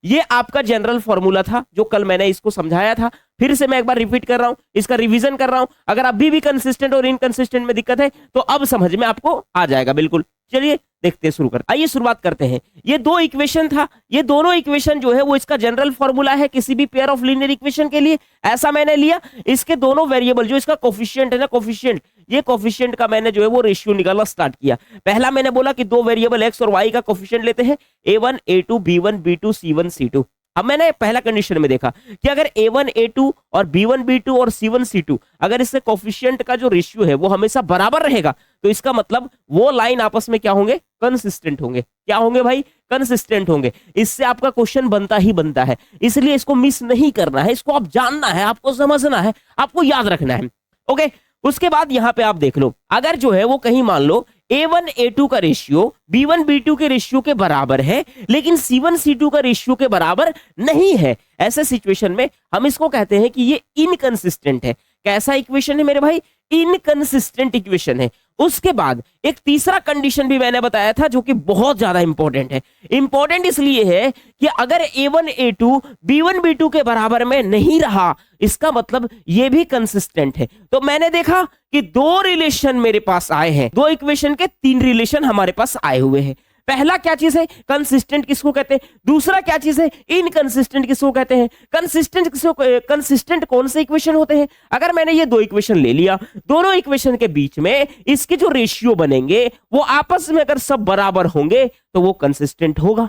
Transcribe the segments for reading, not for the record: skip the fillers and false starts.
ये आपका general formula था जो कल मैंने इसको समझाया था, फिर से मैं एक बार रिपीट कर रहा हूं, इसका रिवीजन कर रहा हूं। अगर अभी भी कंसिस्टेंट और इनकंसिस्टेंट में दिक्कत है तो अब समझ में आपको आ जाएगा बिल्कुल। चलिए देखते हैं, शुरू करते आइए शुरुआत करते हैं। ये दो इक्वेशन था, ये दोनों इक्वेशन जो है वो इसका जनरल फॉर्मूला है किसी भी पेयर ऑफ लीनियर इक्वेशन के लिए, ऐसा मैंने लिया। इसके दोनों वेरिएबल जो इसका कोफिशिएंट है ना, कोफिशिएंट, ये कोफिशिएंट का मैंने जो है वो रेशियो निकालना स्टार्ट किया। पहला मैंने बोला कि दो वेरिएबल एक्स और वाई का कोफिशिएंट लेते हैं, a1 a2 b1 b2 c1 c2। अब मैंने पहला कंडीशन में देखा कि अगर a1 a2 और b1 b2 और c1 c2 अगर इससे कोफिशिएंट का जो रेशियो है वो हमेशा बराबर रहेगा तो इसका मतलब वो लाइन आपस में क्या होंगे, कंसिस्टेंट होंगे। क्या होंगे भाई, कंसिस्टेंट होंगे। इससे आपका क्वेश्चन बनता ही बनता है, इसलिए इसको मिस नहीं करना है, इसको आप जानना है, आपको समझना है, आपको याद रखना है। ओके, उसके बाद यहां पे आप देख लो, अगर जो है वो कहीं मान लो a1 a2 का रेशियो b1 b2 के रेशियो के बराबर है लेकिन c1 c2 का रेशियो के बराबर नहीं है, ऐसे सिचुएशन में हम इसको कहते हैं कि ये इनकंसिस्टेंट है। कैसा इक्वेशन है मेरे भाई, इनकंसिस्टेंट इक्वेशन है। उसके बाद एक तीसरा कंडीशन भी मैंने बताया था जो कि बहुत ज्यादा इंपॉर्टेंट है। इंपॉर्टेंट इसलिए है कि अगर a1 a2 b1 b2 के बराबर में नहीं रहा इसका मतलब ये भी कंसिस्टेंट है। तो मैंने देखा कि दो रिलेशन मेरे पास आए हैं, दो इक्वेशन के तीन रिलेशन हमारे पास आए हुए हैं। पहला क्या चीज है, कंसिस्टेंट किसको कहते हैं, दूसरा क्या चीज है, इनकंसिस्टेंट किसको कहते हैं। कंसिस्टेंट किसको, कंसिस्टेंट कौन से इक्वेशन होते हैं, अगर मैंने ये दो इक्वेशन ले लिया, दोनों इक्वेशन के बीच में इसके जो रेशियो बनेंगे वो आपस में अगर सब बराबर होंगे तो वो कंसिस्टेंट होगा,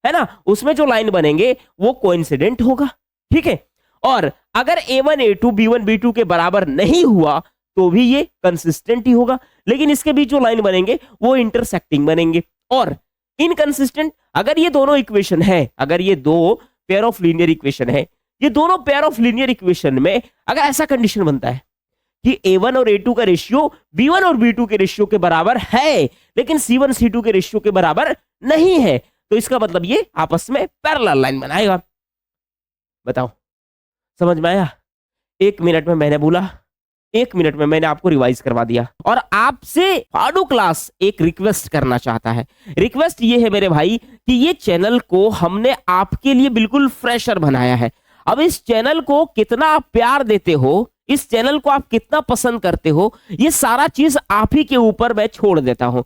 है ना। उसमें जो लाइन बनेंगे वो कोइंसिडेंट होगा, ठीक है। और अगर a1 a2 b1 b2 के बराबर नहीं हुआ तो भी ये कंसिस्टेंट ही होगा, लेकिन इसके बीच जो लाइन बनेंगे वो इंटरसेक्टिंग बनेंगे। और इनकंसिस्टेंट, अगर ये दोनों इक्वेशन है, अगर ये दो पेयर ऑफ लीनियर इक्वेशन है, ये दोनों पेयर ऑफ लीनियर इक्वेशन में अगर ऐसा कंडीशन बनता है कि a1 और a2 का रेशियो b1 और b2 के रेशियो के बराबर है लेकिन c1 c2 के रेशियो के बराबर नहीं है तो इसका मतलब ये आपस में पैरेलल लाइन बनाएगा। बताओ समझ में आया? 1 मिनट में मैंने बोला, 1 मिनट में मैंने आपको रिवाइज करवा दिया। और आपसे फाडू क्लास एक रिक्वेस्ट करना चाहता है। रिक्वेस्ट ये है मेरे भाई कि ये चैनल को हमने आपके लिए बिल्कुल फ्रेशर बनाया है। अब इस चैनल को कितना आप प्यार देते हो, इस चैनल को आप कितना पसंद करते हो, ये सारा चीज आप ही के ऊपर मैं छोड़ देता हूं।